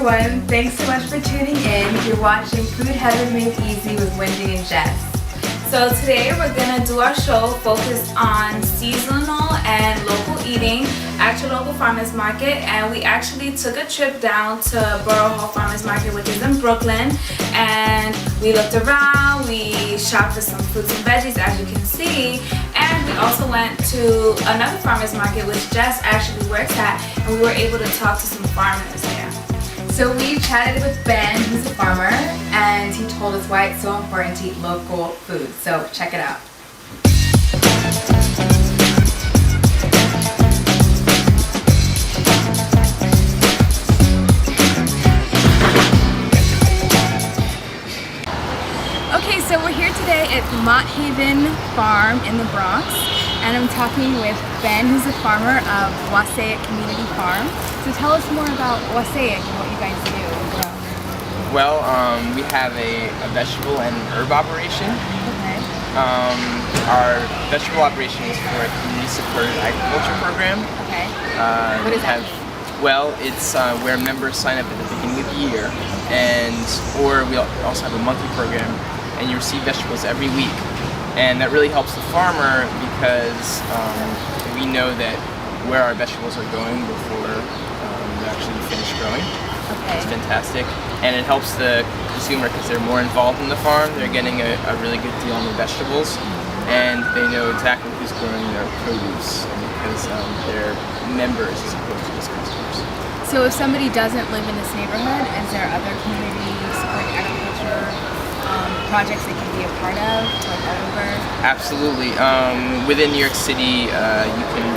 everyone, thanks so much for tuning in. You're watching Food Heaven Made Easy with Wendy and Jess. So today we're going to do our show focused on seasonal and local eating at your local farmers market, and we actually took a trip down to Borough Hall Farmers Market, which is in Brooklyn, and we looked around, we shopped for some fruits and veggies as you can see, and we also went to another farmers market which Jess actually works at, and we were able to talk to some farmers there. So we chatted with Ben, who's a farmer, and he told us why it's so important to eat local food. So check it out. Okay, so we're here today at Mott Haven Farm in the Bronx, and I'm talking with Ben, who's a farmer of Wasaic Community Farm. So tell us more about Wasaic and what you guys do. Well, we have a vegetable and herb operation. Okay. Our vegetable operation is for a community-supported agriculture program. Okay. What does that mean? Well, it's where members sign up at the beginning of the year, or we also have a monthly program, and you receive vegetables every week. And that really helps the farmer because we know that where our vegetables are going before they're actually finished growing. Okay. It's fantastic, and it helps the consumer because they're more involved in the farm. They're getting a really good deal on the vegetables, and they know exactly who's growing their produce because they're members as opposed to just customers. So if somebody doesn't live in this neighborhood, is there other community supported agriculture projects they can be a part of, like all over? Absolutely. Within New York City, you can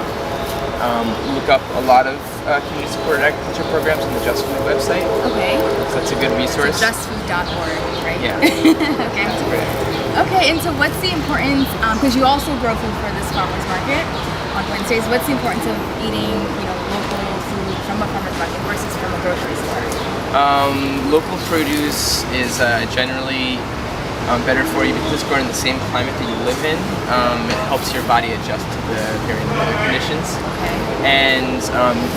look up a lot of community supported agriculture programs on the Just Food website. Okay. So that's a good resource. So justfood.org, right? Yeah. Okay. That's great. Okay, and so what's the importance, because you also grow food for this farmer's market on Wednesdays, what's the importance of eating, local food from a farmer's market versus from a grocery store? Local produce is generally better for you because it's grown in the same climate that you live in. It helps your body adjust to the varying weather conditions. Okay. And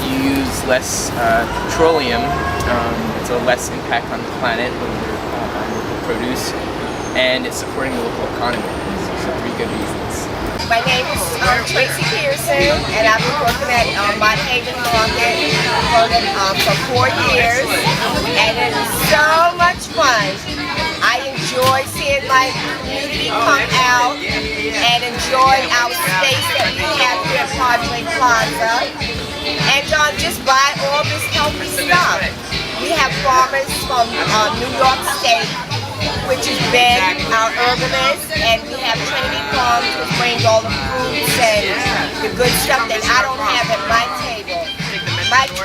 you use less petroleum. It's a less impact on the planet when you're buying local produce, and it's supporting the local economy. So 3 good reasons. My name is Tracy Pearson, and I've been working at Mott Haven Market for 4 years, and it is so much fun. I enjoy seeing my community come out and enjoy our space that we have here at Padre Plaza, and just buy all this healthy stuff. We have farmers from New York State, which is Ben, our herbalist, and we have Trinity Farms, which brings all the fruits and the good stuff that I don't have at my table.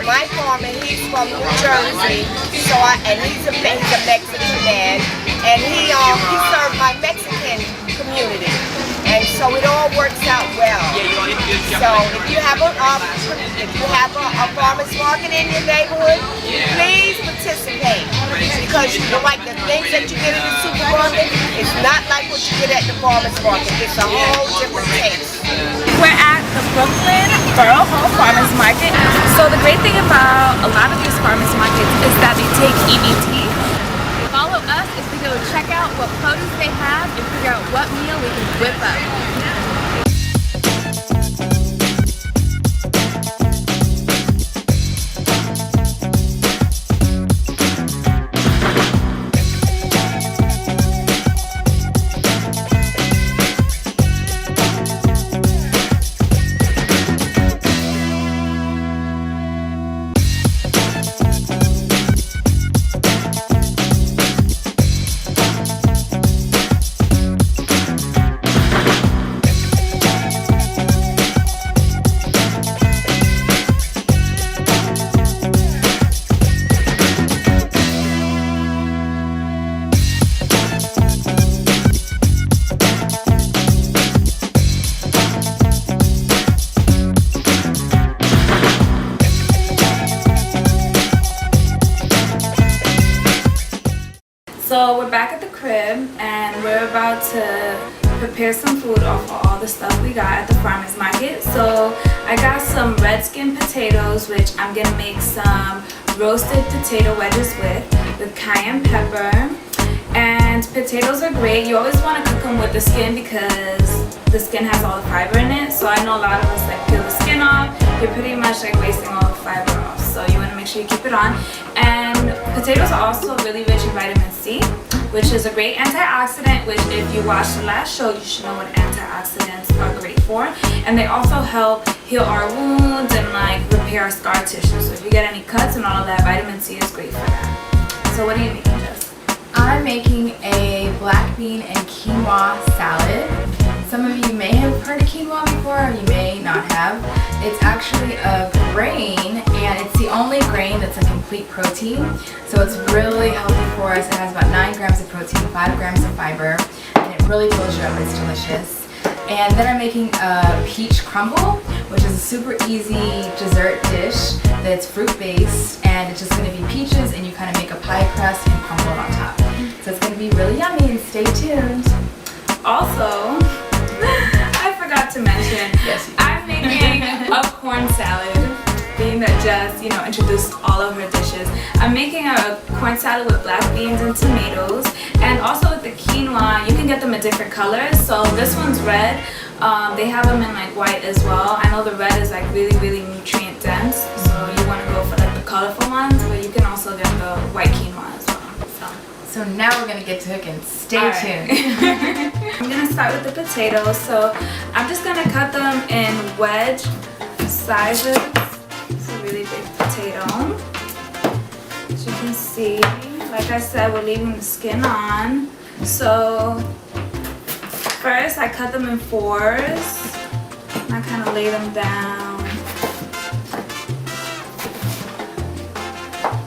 My farmer, he's from New Jersey, and he's a Mexican man, and he served my Mexican community, and so it all works out well. So if you have a farmer's market in your neighborhood, please participate, because like the things that you get in the supermarket, it's not like what you get at the farmer's market. It's a whole different taste. We're at the Brooklyn Borough Hall Farmers Market. So the great thing about a lot of these farmers markets is that they take EBT. Follow us as we go check out what produce they have and figure out what meal we can whip up. So we're back at the crib and we're about to prepare some food off of all the stuff we got at the farmer's market. So I got some red skin potatoes, which I'm gonna make some roasted potato wedges with cayenne pepper. And potatoes are great. You always want to cook them with the skin because the skin has all the fiber in it. So I know a lot of us like peel the skin off. You're pretty much like wasting all the fiber off. So you want to make sure you keep it on. And potatoes are also really rich in vitamin C, which is a great antioxidant, which if you watched the last show, you should know what antioxidants are great for. And they also help heal our wounds and like repair our scar tissue. So if you get any cuts and all of that, vitamin C is great for that. So what are you making, Jess? I'm making a black bean and quinoa salad. Some of you may have heard of quinoa before, or you may not have. It's actually a grain, and it's the only grain that's a complete protein. So it's really healthy for us. It has about 9 grams of protein, 5 grams of fiber, and it really fills you up. It's delicious. And then I'm making a peach crumble, which is a super easy dessert dish that's fruit-based, and it's just going to be peaches, and you kind of make a pie crust and crumble it on top. So it's going to be really yummy, and stay tuned. Also, I forgot to mention, Yes, you did. I'm making a corn salad, being that Jess, introduced all of her dishes. I'm making a corn salad with black beans and tomatoes, and also with the quinoa, you can get them in different colors. So this one's red. They have them in like white as well. I know the red is like really, really nutrient dense, so you want to go for like the colorful ones, but you can also get the white quinoa as well. So now we're going to get to cooking. Stay tuned. I'm going to start with the potatoes. So I'm just going to cut them in wedge sizes. It's a really big potato. As you can see, like I said, we're leaving the skin on. So first I cut them in 4s. And I kind of lay them down.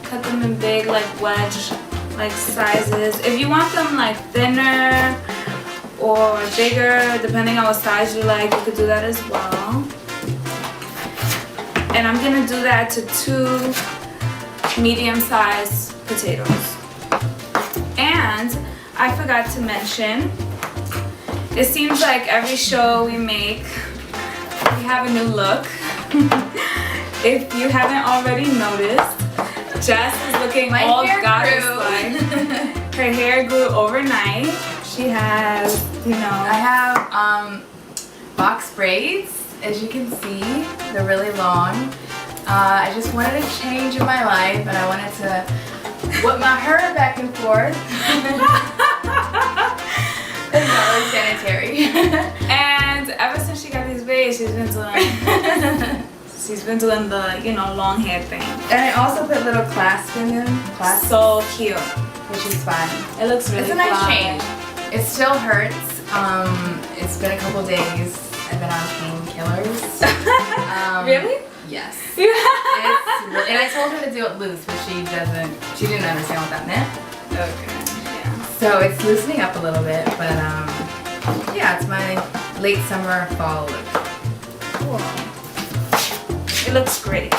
Cut them in big like wedge like sizes. If you want them like thinner or bigger, depending on what size you like, you could do that as well. And I'm gonna do that to 2 medium-sized potatoes. And I forgot to mention, it seems like every show we make, we have a new look. If you haven't already noticed, Jess is looking all goddess-like. Her hair grew overnight. She has, I have box braids, as you can see. They're really long. I just wanted a change in my life, and I wanted to whip my hair back and forth. It's not really sanitary. And ever since she got these braids, she's been doing the, long hair thing. And I also put little clasp in them. So cute. Which is fun. It looks really It's a nice fun. change. It still hurts. It's been a couple days. I've been on painkillers. Really? Yes. Yeah. And I told her to do it loose, but she didn't understand what that meant. Okay. Yeah. So it's loosening up a little bit, but yeah, it's my late summer fall look. Cool. It looks great.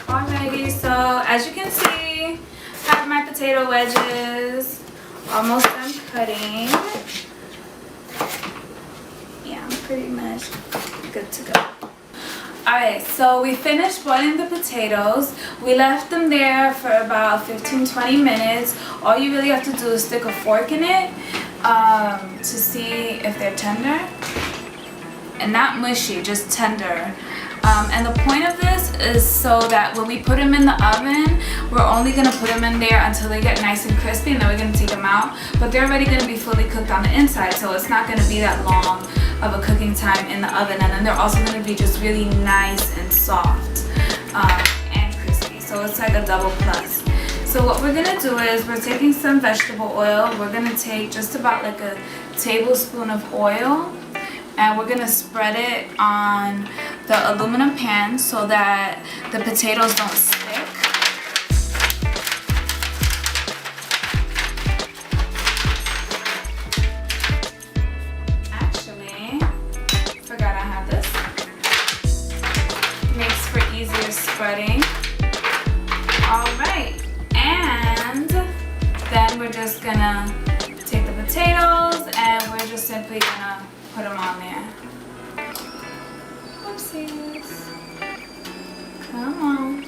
Alrighty, so as you can see, I have my potato wedges. Almost done cutting. Yeah, I'm pretty much good to go. Alright, so we finished boiling the potatoes. We left them there for about 15-20 minutes. All you really have to do is stick a fork in it to see if they're tender. And not mushy, just tender. And the point of this is so that when we put them in the oven, we're only going to put them in there until they get nice and crispy, and then we're going to take them out. But they're already going to be fully cooked on the inside, so it's not going to be that long of a cooking time in the oven. And then they're also going to be just really nice and soft and crispy. So it's like a double plus. So what we're going to do is we're taking some vegetable oil. We're going to take just about like a tablespoon of oil, and we're going to spread it on the aluminum pan so that the potatoes don't stick. Actually, forgot I have this. Makes for easier spreading. Alright, and then we're just gonna take the potatoes and we're put them on there. Oopsies. Come on.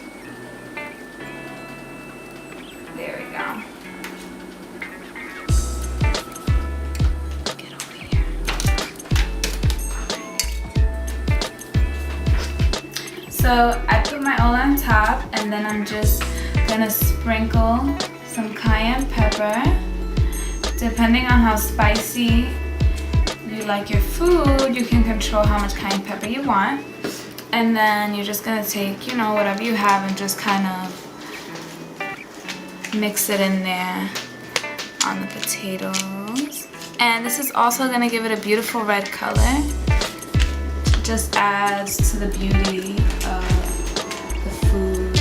There we go. Get over here. So I put my oil on top, and then I'm just gonna sprinkle some cayenne pepper. Depending on how spicy you like your food, you can control how much cayenne pepper you want. And then you're just gonna take, you know, whatever you have and just kind of mix it in there on the potatoes. And this is also gonna give it a beautiful red color. Just adds to the beauty of the food,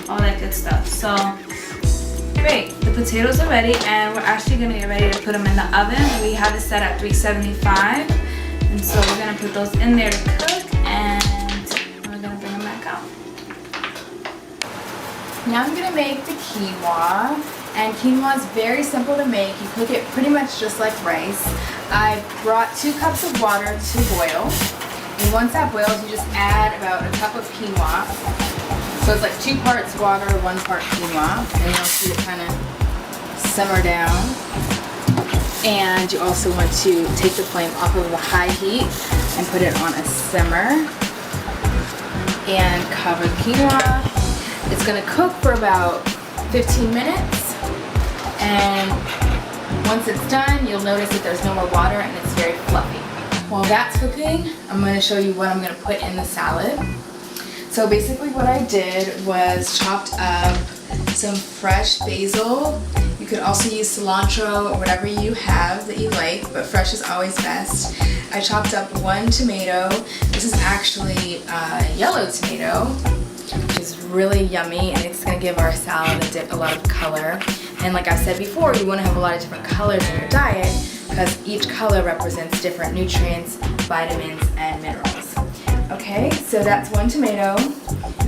all that good stuff. So great, the potatoes are ready, and we're actually gonna get ready to put them in the oven. We have it set at 375, and so we're gonna put those in there to cook, and we're gonna bring them back out. Now I'm gonna make the quinoa, and quinoa is very simple to make. You cook it pretty much just like rice. I brought 2 cups of water to boil, and once that boils, you just add about a cup of quinoa. So it's like 2 parts water, 1 part quinoa, and you'll see it kind of simmer down. And you also want to take the flame off of the high heat and put it on a simmer and cover the quinoa. It's gonna cook for about 15 minutes, and once it's done, you'll notice that there's no more water and it's very fluffy. While that's cooking, I'm gonna show you what I'm gonna put in the salad. So basically what I did was chopped up some fresh basil. You could also use cilantro or whatever you have that you like, but fresh is always best. I chopped up 1 tomato. This is actually a yellow tomato, which is really yummy, and it's gonna give our salad a lot of color. And like I said before, you wanna have a lot of different colors in your diet because each color represents different nutrients, vitamins, and minerals. Okay, so that's 1 tomato.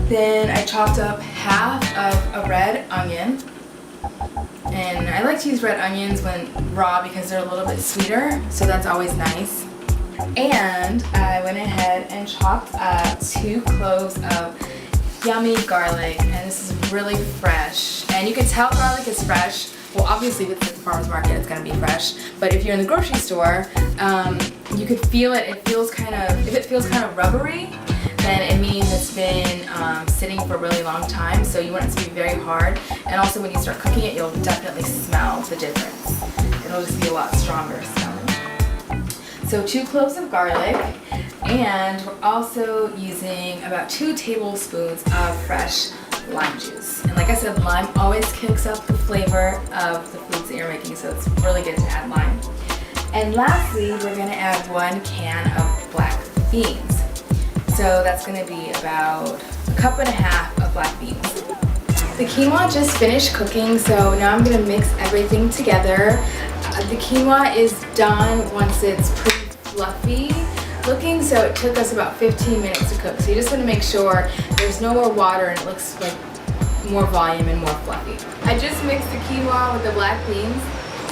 Then I chopped up half of a red onion. And I like to use red onions when raw because they're a little bit sweeter, so that's always nice. And I went ahead and chopped up 2 cloves of yummy garlic, and this is really fresh. And you can tell garlic is fresh. Well, obviously with the farmer's market, it's gonna be fresh. But if you're in the grocery store, you could feel it. If it feels kind of rubbery, then it means it's been sitting for a really long time. So you want it to be very hard. And also when you start cooking it, you'll definitely smell the difference. It'll just be a lot stronger smelling. So 2 cloves of garlic, and we're also using about 2 tablespoons of fresh lime juice. And like I said, lime always kicks up the flavor of the foods that you're making, so it's really good to add lime. And lastly, we're gonna add 1 can of black beans. So that's gonna be about a cup and a half of black beans. The quinoa just finished cooking, so now I'm gonna mix everything together. The quinoa is done once it's pretty fluffy looking, so it took us about 15 minutes to cook. So you just want to make sure there's no more water and it looks like more volume and more fluffy. I just mixed the quinoa with the black beans,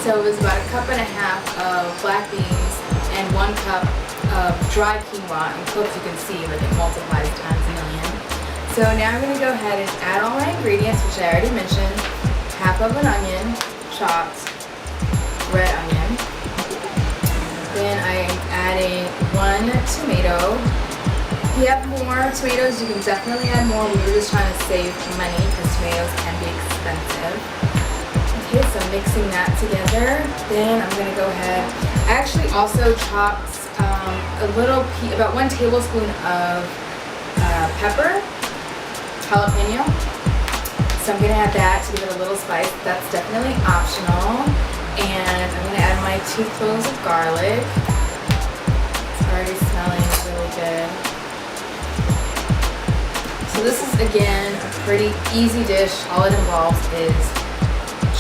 so it was about a cup and a half of black beans and 1 cup of dry quinoa, and cooked, you can see like it multiplies times a million. So now I'm going to go ahead and add all my ingredients, which I already mentioned. Half of an onion, chopped, red onion. Then I am adding 1 tomato. If you have more tomatoes, you can definitely add more. We were just trying to save money because tomatoes can be expensive. Okay, so mixing that together. Then I'm gonna go ahead. I actually also chopped about 1 tablespoon of pepper, jalapeno. So I'm gonna add that to give it a little spice. That's definitely optional. And I'm going to add my 2 cloves of garlic. It's already smelling really good. So this is, again, a pretty easy dish. All it involves is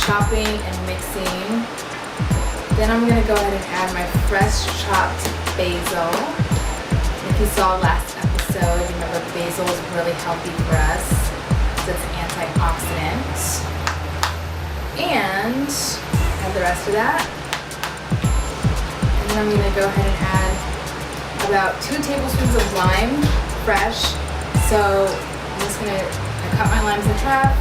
chopping and mixing. Then I'm going to go ahead and add my fresh chopped basil. If you saw last episode, you remember basil is really healthy for us. So it's an antioxidant. And add the rest of that. then I'm gonna go ahead and add about 2 tablespoons of lime, fresh. So I'm just gonna, I cut my limes in half.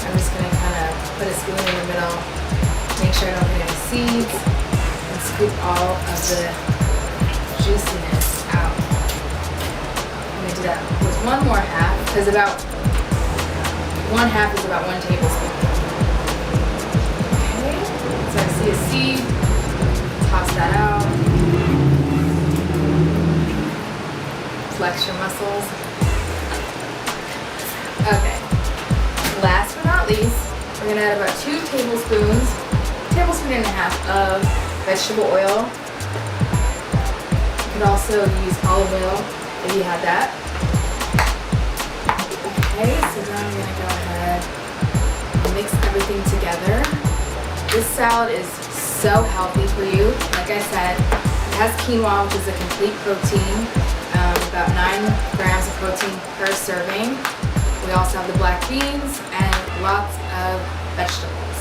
I'm just gonna kind of put a spoon in the middle, make sure I don't get any seeds, and scoop all of the juiciness out. I'm gonna do that with 1 more half, because about 1 half is about 1 tablespoon. Okay, so I see a seed, toss that out. Flex your muscles. Okay, last but not least, we're gonna add about 2 tablespoons, tablespoon and a half of vegetable oil. You can also use olive oil if you have that. Okay, so now I'm gonna go ahead and mix everything together. This salad is so healthy for you. Like I said, it has quinoa, which is a complete protein, about 9 grams of protein per serving. We also have the black beans and lots of vegetables.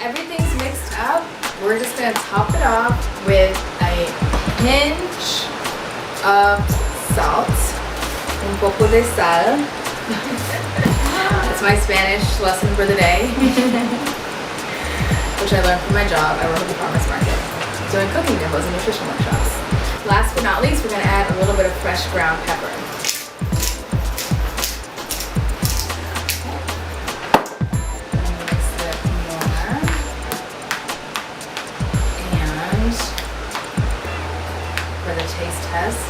Everything's mixed up. We're just gonna top it off with a pinch of salt, un poco de sal. That's my Spanish lesson for the day, which I learned from my job. I work at the farmer's market doing cooking demos and nutrition workshops. Last but not least, we're going to add a little bit of fresh ground pepper. Mix it more. And for the taste test.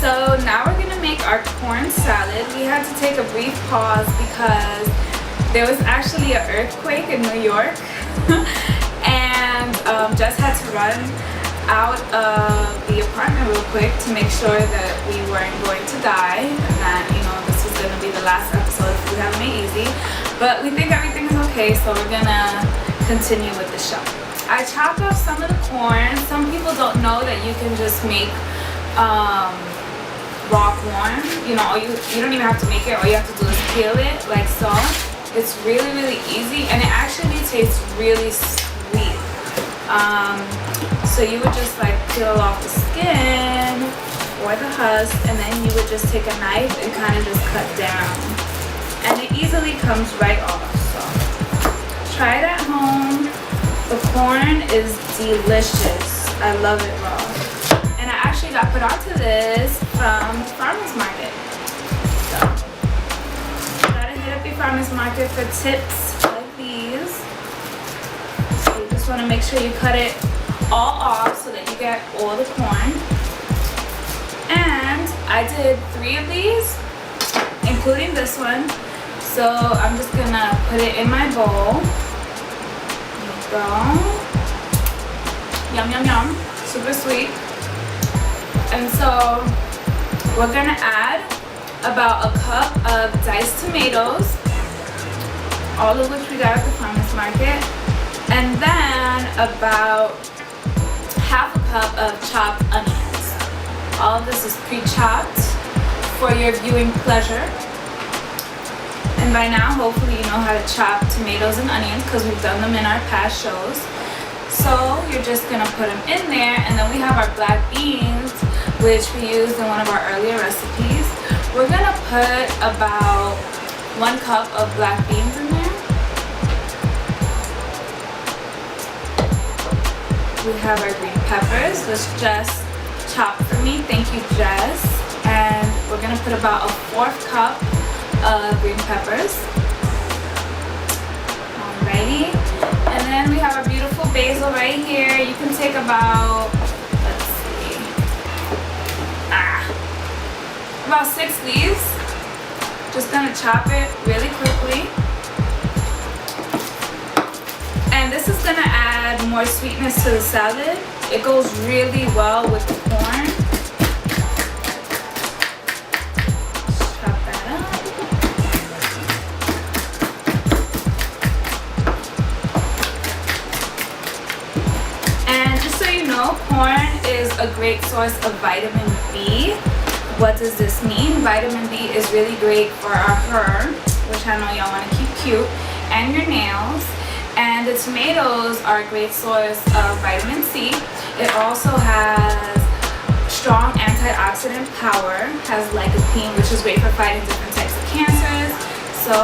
So now we're gonna make our corn salad. We had to take a brief pause because there was actually an earthquake in New York and Jess had to run out of the apartment real quick to make sure that we weren't going to die and that, you know, this was gonna be the last episode of Food Heaven Made Easy. But we think everything is okay, so we're gonna continue with the show. I chopped off some of the corn. Some people don't know that you can just make raw corn. You know, you don't even have to make it. All you have to do is peel it like so. It's really, really easy, and it actually tastes really sweet. So you would just like peel off the skin or the husk, and then you would just take a knife and kind of just cut down. And it easily comes right off, so try it at home. The corn is delicious. I love it raw. And I actually got put onto this from the farmer's market. So hit up your farmer's market for tips like these. So you just want to make sure you cut it all off so that you get all the corn. And I did 3 of these, including this one. So I'm just gonna put it in my bowl. There you go. Yum, yum, yum. Super sweet. And so we're gonna add about a cup of diced tomatoes, all of which we got at the farmer's market, and then about half a cup of chopped onions. All of this is pre-chopped for your viewing pleasure. And by now, hopefully you know how to chop tomatoes and onions because we've done them in our past shows. So you're just gonna put them in there, and then we have our black beans, which we used in one of our earlier recipes. We're gonna put about 1 cup of black beans in there. We have our green peppers, which Jess chopped for me. Thank you, Jess. And we're gonna put about a 1/4 cup of green peppers. Alrighty. And then we have our beautiful basil right here. You can take about, let's see, about 6 leaves. Just gonna chop it really quickly. And this is gonna add more sweetness to the salad. It goes really well with the corn. Chop that up. And just so you know, corn is a great source of vitamin B. What does this mean? Vitamin B is really great for our hair, which I know y'all want to keep cute, and your nails. And the tomatoes are a great source of vitamin C. It also has strong antioxidant power, has lycopene, which is great for fighting different types of cancers. So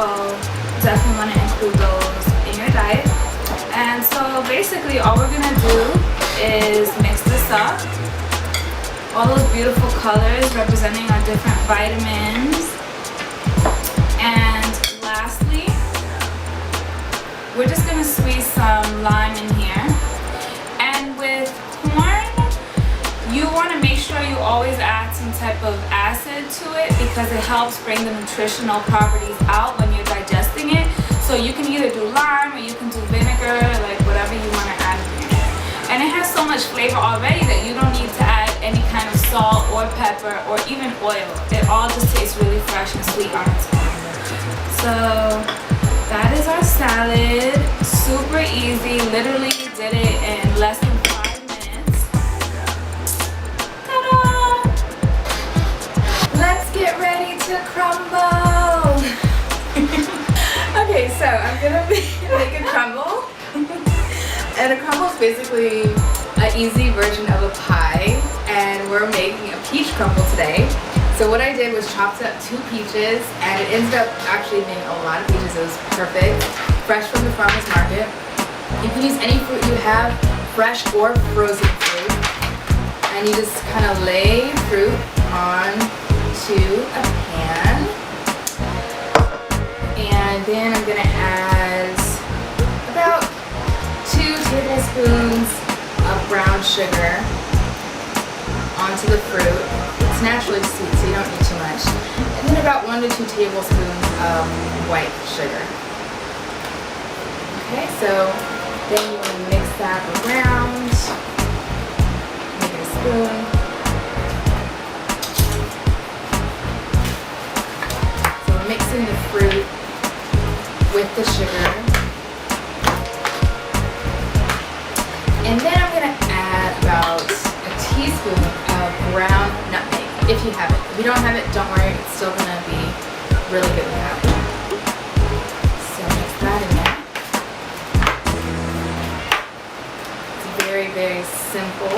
definitely want to include those in your diet. And so basically all we're gonna do is mix this up. All those beautiful colors representing our different vitamins. And lastly, we're just gonna squeeze some lime in here. And with corn, you want to make sure you always add some type of acid to it because it helps bring the nutritional properties out when you're digesting it. So you can either do lime or you can do vinegar, like whatever you want to add in there. And it has so much flavor already that you don't need to add any kind of salt or pepper or even oil. It all just tastes really fresh and sweet on its own. So that is our salad. Super easy. Literally did it in less than 5 minutes. Ta-da! Let's get ready to crumble. Okay, so I'm gonna make a crumble. And a crumble is basically an easy version of a pie. And we're making a peach crumble today. So what I did was chopped up 2 peaches, and it ended up actually being a lot of peaches. It was perfect, fresh from the farmer's market. You can use any fruit you have, fresh or frozen fruit. And you just kind of lay fruit onto a pan. And then I'm gonna add about 2 tablespoons of brown sugar onto the fruit. It's naturally sweet, so you don't need too much. And then about 1 to 2 tablespoons of white sugar. Okay, so then you want to mix that around. Make it a spoon. So we're mixing the fruit with the sugar. And then I'm going to add about a teaspoon of ground nutmeg, if you have it. If you don't have it, don't worry, it's still going to be really good without it. So mix that in there. It's very, very simple.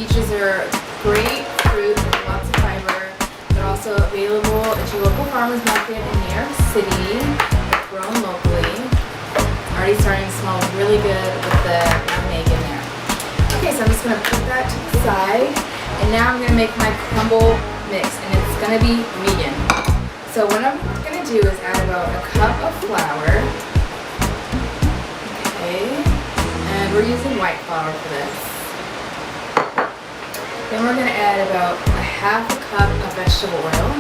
Peaches are great fruit with lots of fiber. They're also available at your local farmer's market in New York City. They're grown locally. Already starting to smell really good with the nutmeg in there. Okay, so I'm just going to put that to the side. And now I'm going to make my crumble mix, and it's going to be vegan. So what I'm going to do is add about a cup of flour. Okay, and we're using white flour for this. Then we're going to add about a half a cup of vegetable oil.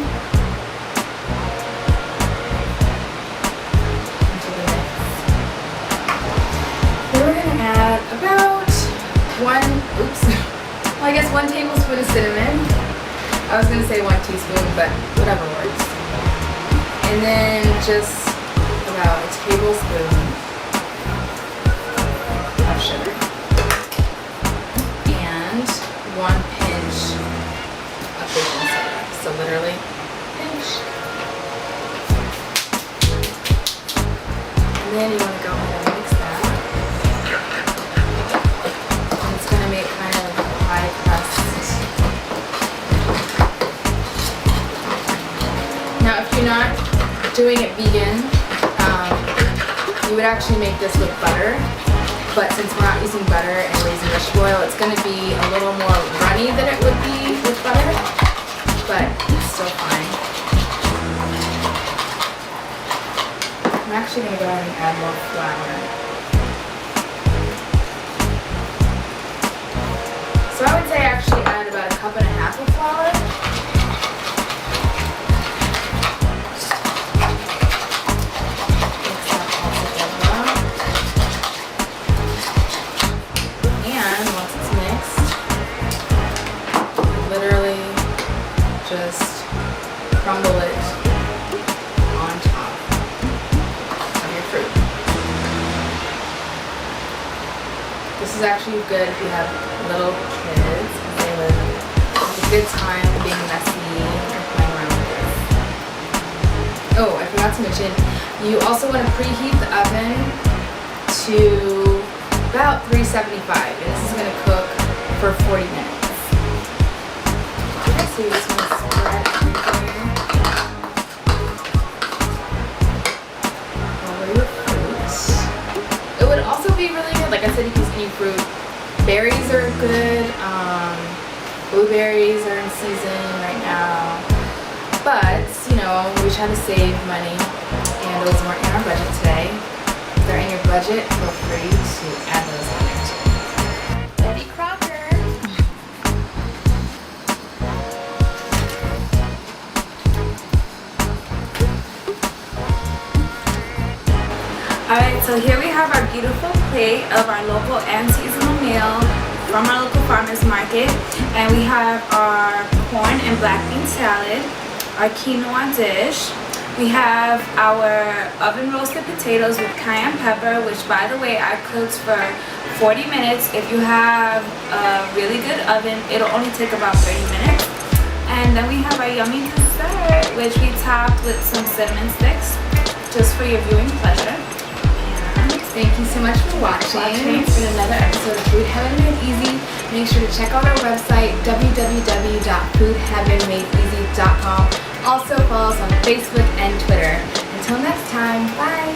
Add about 1 tablespoon of cinnamon. I was going to say 1 teaspoon, but whatever works. And then just about a tablespoon of sugar. And 1 pinch of baking soda. So literally, pinch. And then you want to go ahead and mix that. Make kind of high crust. Now, if you're not doing it vegan, you would actually make this with butter. But since we're not using butter and we're using vegetable oil, it's going to be a little more runny than it would be with butter. But it's still fine. I'm actually going to go ahead and add more flour. So I would say actually add about 1.5 cups of flour. Mix that all together. And once it's mixed, literally just crumble it on top of your fruit. This is actually good if you have little kids, because they would have a good time being messy or playing around with this. forgot to mention, you also want to preheat the oven to about 375, and this is going to cook for 40 minutes. So you just want to spread everything over your fruits. It would also be really good, like I said, you can use any fruit. Berries are good. Blueberries are in season right now. But, you know, we try to save money, and those weren't in our budget today. If they're in your budget, feel free to add those in there too. Betty Crocker. Alright, so here we have our beautiful plate of our local and seasonal meal from our local farmers market. And we have our corn and black bean salad, our quinoa dish. We have our oven roasted potatoes with cayenne pepper, which by the way I cooked for 40 minutes. If you have a really good oven, it'll only take about 30 minutes. And then we have our yummy dessert, which we topped with some cinnamon sticks, just for your viewing pleasure. Thank you so much for watching. It's been another episode of Food Heaven Made Easy. Make sure to check out our website, www.foodheavenmadeeasy.com. Also follow us on Facebook and Twitter. Until next time, bye.